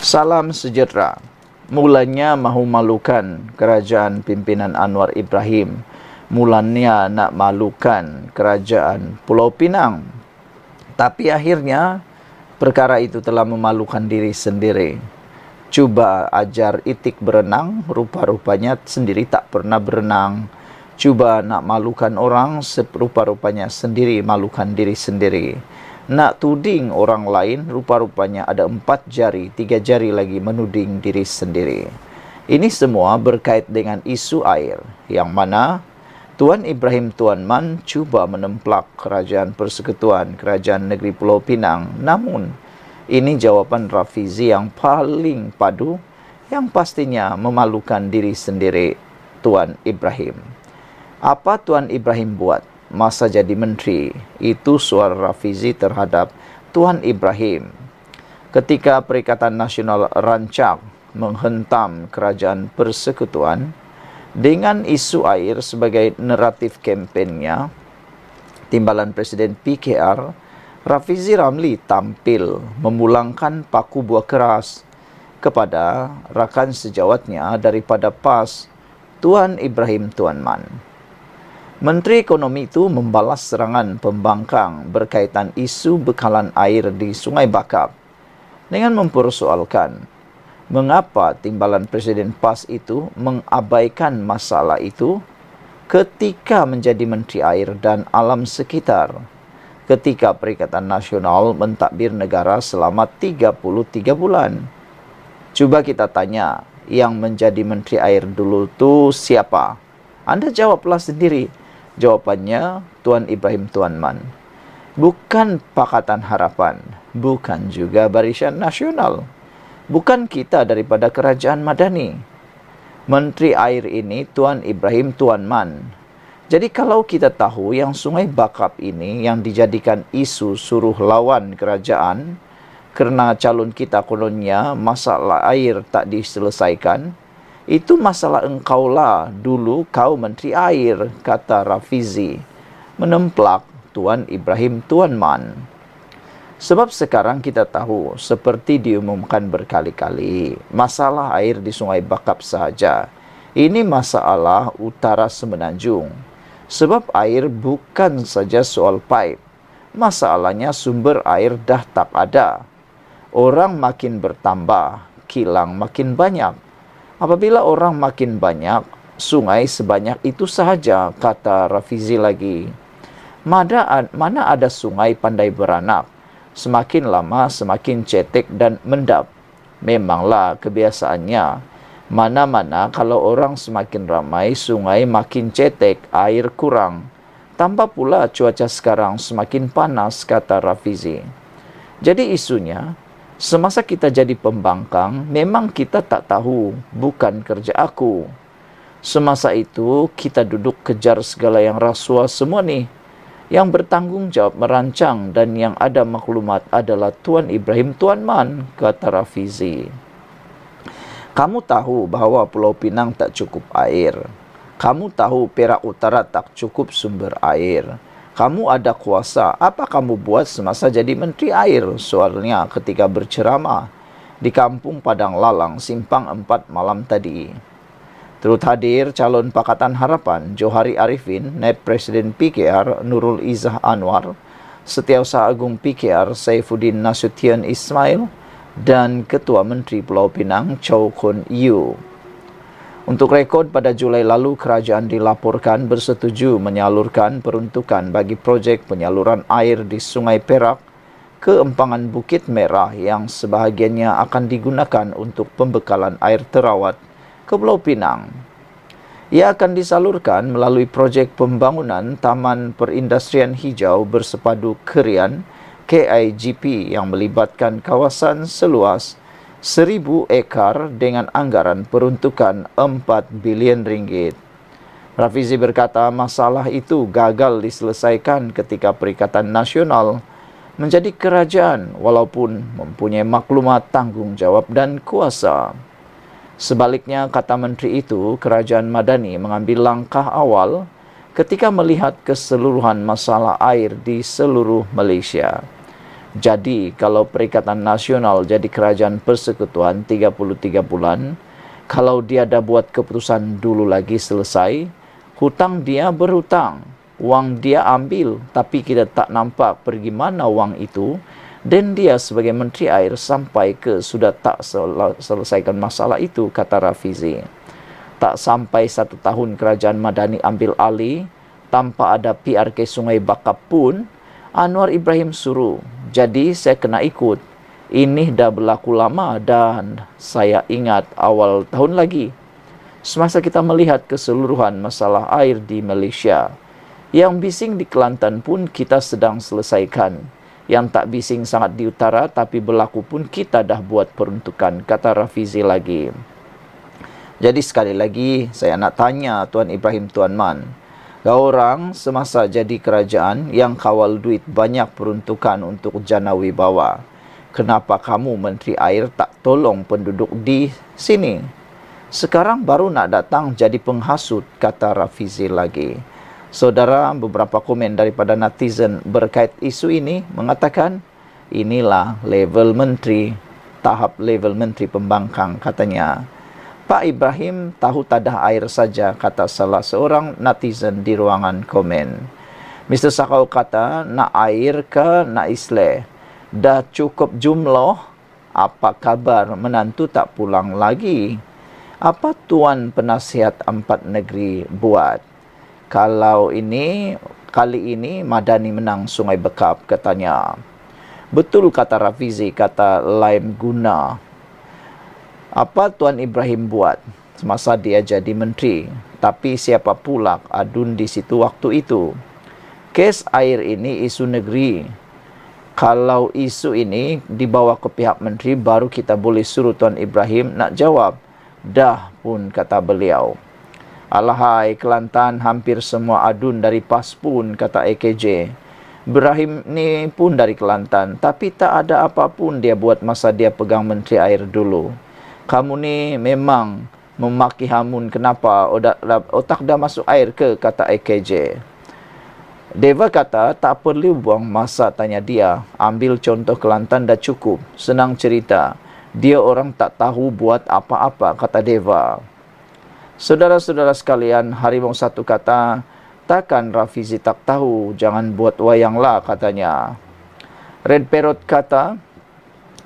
Salam sejahtera. Mulanya mahu malukan kerajaan pimpinan Anwar Ibrahim. Mulanya nak malukan kerajaan Pulau Pinang. Tapi akhirnya perkara itu telah memalukan diri sendiri. Cuba ajar itik berenang, rupa-rupanya sendiri tak pernah berenang. Cuba nak malukan orang, rupa-rupanya sendiri malukan diri sendiri. Nak tuding orang lain, rupa-rupanya ada 4 jari, 3 jari lagi menuding diri sendiri. Ini semua berkait dengan isu air, yang mana Tuan Ibrahim Tuan Man cuba menemplak kerajaan persekutuan, kerajaan negeri Pulau Pinang. Namun, ini jawapan Rafizi yang paling padu, yang pastinya memalukan diri sendiri Tuan Ibrahim. Apa Tuan Ibrahim buat masa jadi menteri? Itu suara Rafizi terhadap Tuan Ibrahim. Ketika Perikatan Nasional rancak menghentam kerajaan persekutuan dengan isu air sebagai naratif kempennya, timbalan Presiden PKR, Rafizi Ramli tampil memulangkan paku buah keras kepada rakan sejawatnya daripada PAS, Tuan Ibrahim Tuan Man. Menteri Ekonomi itu membalas serangan pembangkang berkaitan isu bekalan air di Sungai Bakap dengan mempersoalkan mengapa timbalan Presiden PAS itu mengabaikan masalah itu ketika menjadi Menteri Air dan Alam Sekitar, ketika Perikatan Nasional mentadbir negara selama 33 bulan. Coba kita tanya, yang menjadi Menteri Air dulu tu siapa? Anda jawablah sendiri. Jawapannya Tuan Ibrahim Tuan Man. Bukan Pakatan Harapan, bukan juga Barisan Nasional, bukan kita daripada Kerajaan Madani. Menteri Air ini Tuan Ibrahim Tuan Man. Jadi kalau kita tahu yang Sungai Bakap ini yang dijadikan isu suruh lawan kerajaan kerana calon kita kononnya masalah air tak diselesaikan, itu masalah engkaulah dulu kau Menteri Air, kata Rafizi, menemplak Tuan Ibrahim Tuan Man. Sebab sekarang kita tahu, seperti diumumkan berkali-kali, masalah air di Sungai Bakap sahaja. Ini masalah utara Semenanjung. Sebab air bukan saja soal pipe. Masalahnya sumber air dah tak ada. Orang makin bertambah, kilang makin banyak. Apabila orang makin banyak, sungai sebanyak itu sahaja, kata Rafizi lagi. Mana ada sungai pandai beranak? Semakin lama semakin cetek dan mendap. Memanglah kebiasaannya. Mana-mana kalau orang semakin ramai, sungai makin cetek, air kurang. Tambah pula cuaca sekarang semakin panas, kata Rafizi. Jadi isunya, semasa kita jadi pembangkang, memang kita tak tahu, bukan kerja aku. Semasa itu, kita duduk kejar segala yang rasuah semua ni. Yang bertanggung jawab merancang dan yang ada maklumat adalah Tuan Ibrahim Tuan Man, kata Rafizi. Kamu tahu bahawa Pulau Pinang tak cukup air. Kamu tahu Perak Utara tak cukup sumber air. Kamu ada kuasa, apa kamu buat semasa jadi Menteri Air? Soalnya ketika berceramah di Kampung Padang Lalang, Simpang 4 malam tadi. Turut hadir calon Pakatan Harapan, Johari Arifin, Naib Presiden PKR, Nurul Izzah Anwar, Setiausaha Agung PKR, Saifuddin Nasution Ismail, dan Ketua Menteri Pulau Pinang, Chow Kun Yew. Untuk rekod, pada Julai lalu, kerajaan dilaporkan bersetuju menyalurkan peruntukan bagi projek penyaluran air di Sungai Perak ke empangan Bukit Merah yang sebahagiannya akan digunakan untuk pembekalan air terawat ke Pulau Pinang. Ia akan disalurkan melalui projek pembangunan Taman Perindustrian Hijau Bersepadu Kerian KIGP yang melibatkan kawasan seluas 1,000 ekar dengan anggaran peruntukan 4 bilion ringgit. Rafizi berkata masalah itu gagal diselesaikan ketika Perikatan Nasional menjadi kerajaan walaupun mempunyai maklumat, tanggung jawab dan kuasa. Sebaliknya, kata menteri itu, Kerajaan Madani mengambil langkah awal ketika melihat keseluruhan masalah air di seluruh Malaysia. Jadi, kalau Perikatan Nasional jadi kerajaan persekutuan 33 bulan, kalau dia dah buat keputusan dulu lagi selesai, hutang dia berhutang, wang dia ambil, tapi kita tak nampak pergi mana wang itu, dan dia sebagai Menteri Air sampai ke sudah tak selesaikan masalah itu, kata Rafizi. Tak sampai 1 tahun kerajaan Madani ambil alih, tanpa ada PRK Sungai Bakap pun, Anwar Ibrahim suruh. Jadi saya kena ikut. Ini dah berlaku lama dan saya ingat awal tahun lagi. Semasa kita melihat keseluruhan masalah air di Malaysia, yang bising di Kelantan pun kita sedang selesaikan. Yang tak bising sangat di utara tapi berlaku pun kita dah buat peruntukan, kata Rafizi lagi. Jadi sekali lagi saya nak tanya Tuan Ibrahim Tuan Man, kau orang semasa jadi kerajaan yang kawal duit banyak peruntukan untuk jana wibawa. Kenapa kamu Menteri Air tak tolong penduduk di sini? Sekarang baru nak datang jadi penghasut, kata Rafizi lagi. Saudara, beberapa komen daripada netizen berkait isu ini mengatakan, inilah level menteri, tahap level menteri pembangkang, katanya. Pak Ibrahim tahu tadah air saja, kata salah seorang netizen di ruangan komen. Mr. Sakau kata, nak air ke nak isleh? Dah cukup jumlah, apa kabar menantu tak pulang lagi? Apa Tuan Penasihat Empat Negeri buat? Kalau ini, kali ini Madani menang Sungai Bekap, katanya. Betul kata Rafizi, kata Laim Guna. Apa Tuan Ibrahim buat semasa dia jadi menteri? Tapi siapa pula adun di situ waktu itu? Kes air ini isu negeri. Kalau isu ini dibawa ke pihak menteri, baru kita boleh suruh Tuan Ibrahim nak jawab. Dah pun, kata beliau. Alahai Kelantan, hampir semua adun dari PAS pun, kata AKJ. Ibrahim ni pun dari Kelantan, tapi tak ada apapun dia buat masa dia pegang Menteri Air dulu. Kamu ni memang memaki hamun, kenapa otak dah masuk air ke, kata AKJ. Deva kata tak perlu buang masa, tanya dia. Ambil contoh Kelantan dah cukup, senang cerita. Dia orang tak tahu buat apa-apa, kata Deva. Saudara-saudara sekalian, Harimau Satu kata, takkan Rafizi tak tahu, jangan buat wayang lah, katanya. Red Parrot kata,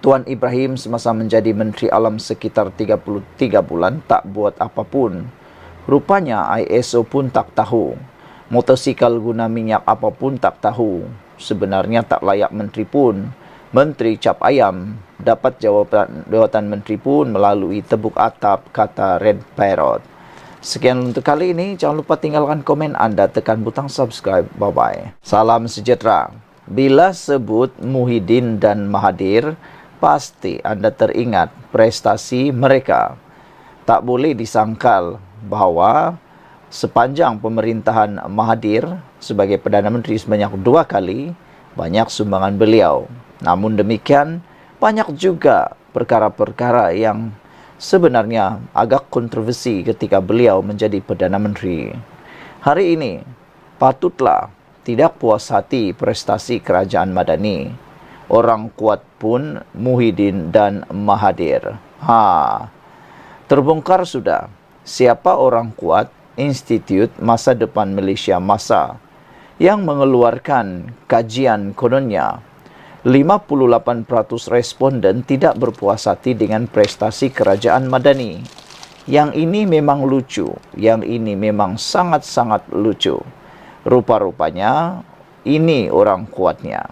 Tuan Ibrahim semasa menjadi Menteri Alam sekitar 33 bulan tak buat apapun. Rupanya ISO pun tak tahu. Motosikal guna minyak apapun tak tahu. Sebenarnya tak layak menteri pun. Menteri cap ayam. Dapat jawatan menteri pun melalui tebuk atap, kata Red Parrot. Sekian untuk kali ini. Jangan lupa tinggalkan komen anda, tekan butang subscribe. Bye-bye. Salam sejahtera. Bila sebut Muhyiddin dan Mahathir, pasti anda teringat prestasi mereka. Tak boleh disangkal bahawa sepanjang pemerintahan Mahathir sebagai Perdana Menteri sebanyak 2 kali, banyak sumbangan beliau. Namun demikian, banyak juga perkara-perkara yang sebenarnya agak kontroversi ketika beliau menjadi Perdana Menteri. Hari ini, patutlah tidak puas hati prestasi kerajaan Madani. Orang kuat pun Muhyiddin dan Mahathir. Terbongkar sudah siapa orang kuat Institut Masa Depan Malaysia MASA yang mengeluarkan kajian kononnya 58% responden tidak berpuas hati dengan prestasi kerajaan Madani. Yang ini memang lucu, yang ini memang sangat-sangat lucu. Rupa-rupanya ini orang kuatnya.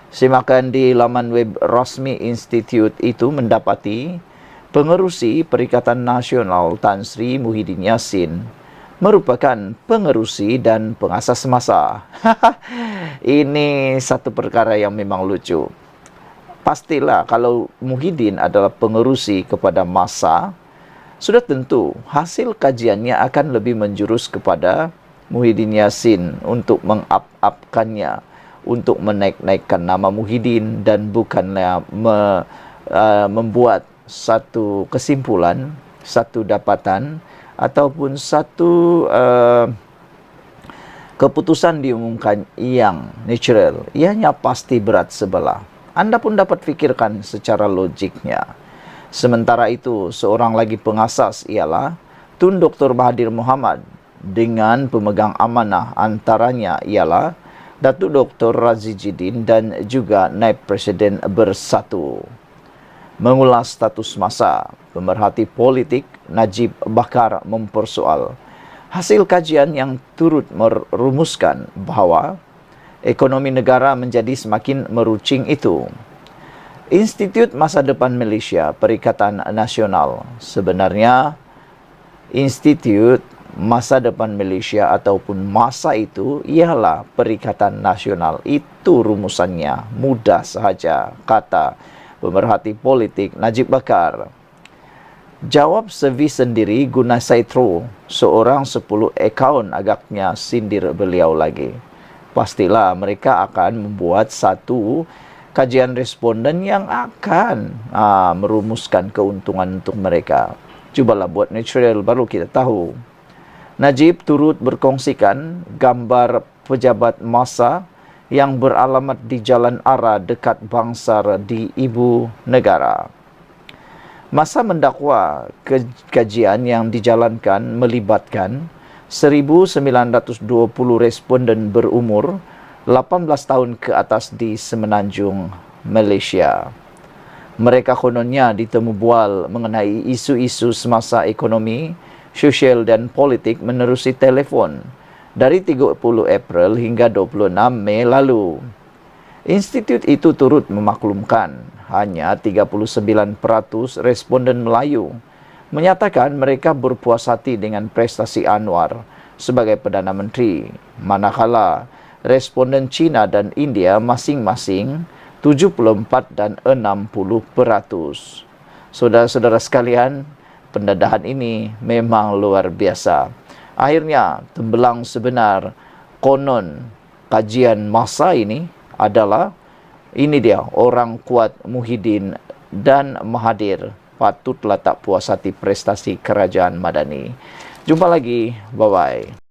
Simakan di laman web rasmi institut itu mendapati pengerusi Perikatan Nasional Tan Sri Muhyiddin Yassin merupakan pengerusi dan pengasas MASA. Ini satu perkara yang memang lucu. Pastilah kalau Muhyiddin adalah pengerusi kepada MASA, sudah tentu hasil kajiannya akan lebih menjurus kepada Muhyiddin Yassin untuk meng-up-upkannya, untuk menaik-naikkan nama Muhyiddin dan bukanlah membuat satu kesimpulan, satu dapatan ataupun satu keputusan diumumkan yang natural. Ianya pasti berat sebelah. Anda pun dapat fikirkan secara logiknya. Sementara itu, seorang lagi pengasas ialah Tun Dr. Mahathir Mohamad dengan pemegang amanah antaranya ialah Datuk Dr. Razidin dan juga Naib Presiden Bersatu. Mengulas status masa, pemerhati politik Najib Bakar mempersoal hasil kajian yang turut merumuskan bahawa ekonomi negara menjadi semakin merucing itu. Institut Masa Depan Malaysia Perikatan Nasional sebenarnya Institut Masa Depan Malaysia ataupun MASA itu ialah Perikatan Nasional. Itu rumusannya, mudah sahaja, kata pemerhati politik Najib Bakar. Jawab servis sendiri guna Saitro, seorang 10 akaun agaknya sindir beliau lagi. Pastilah mereka akan membuat satu kajian responden yang akan merumuskan keuntungan untuk mereka. Cubalah buat natural baru kita tahu. Najib turut berkongsikan gambar pejabat MASA yang beralamat di Jalan Ara dekat Bangsar di Ibu Negara. MASA mendakwa kajian yang dijalankan melibatkan 1,920 responden berumur 18 tahun ke atas di Semenanjung Malaysia. Mereka kononnya ditemu bual mengenai isu-isu semasa ekonomi, sosial dan politik menerusi telefon dari 30 April hingga 26 Mei lalu. Institut itu turut memaklumkan hanya 39% responden Melayu menyatakan mereka berpuas hati dengan prestasi Anwar sebagai Perdana Menteri, manakala responden China dan India masing-masing 74 dan 60%. Saudara-saudara sekalian, pendedahan ini memang luar biasa. Akhirnya, tembelang sebenar konon kajian MASA ini adalah ini dia, orang kuat Muhyiddin dan Mahathir patutlah tak puas hati prestasi kerajaan Madani. Jumpa lagi, bye-bye.